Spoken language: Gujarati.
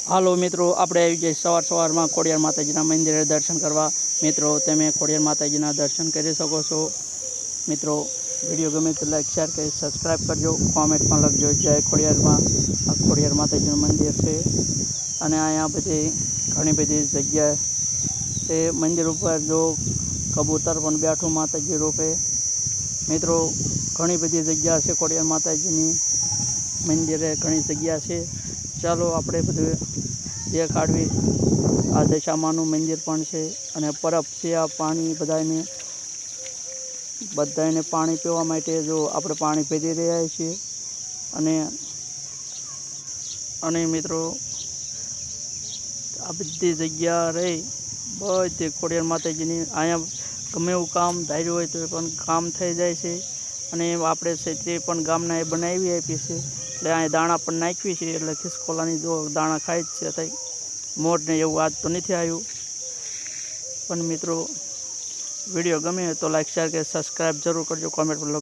હાલો મિત્રો, આપણે આવી જઈએ સવારમાં ખોડિયાર માતાજીના મંદિરે દર્શન કરવા। મિત્રો, તમે ખોડિયાર માતાજીના દર્શન કરી શકો છો। મિત્રો, વિડીયો ગમે તો લાઈક શેર કરી સબસ્ક્રાઈબ કરજો, કોમેન્ટ પણ લખજો જય ખોડિયારમાં। આ ખોડિયાર માતાજીનું મંદિર છે અને અહીંયા બધી ઘણી બધી જગ્યા છે। મંદિર ઉપર જો કબૂતર પણ બેઠું માતાજી રૂપે। મિત્રો, ઘણી બધી જગ્યા છે ખોડિયાર માતાજીની મંદિરે, ઘણી જગ્યા છે। ચાલો આપણે બધું દેખાડવી। આ દશામાનું મંદિર પણ છે અને પરબ છે। આ પાણી બધાને પાણી પીવા માટે જો આપણે પાણી ભરી રહ્યા છીએ અને મિત્રો, આ બધી જગ્યા રહી બધી ખોડિયાર માતાજીની। અહીંયા ગમે એવું કામ ધાર્યું હોય તો પણ કામ થઈ જાય છે અને આપણે છેતરી પણ ગામના એ બનાવી આપી છે। એટલે અહીંયા દાણા પણ નાખવી છે, એટલે ખિસકોલાની જો દાણા ખાય જ છે। તઈ મોઢને એવું આજ તો નથી આવ્યું, પણ મિત્રો વિડીયો ગમે તો લાઈક શેર કે સબસ્ક્રાઈબ જરૂર કરજો, કોમેન્ટ પણ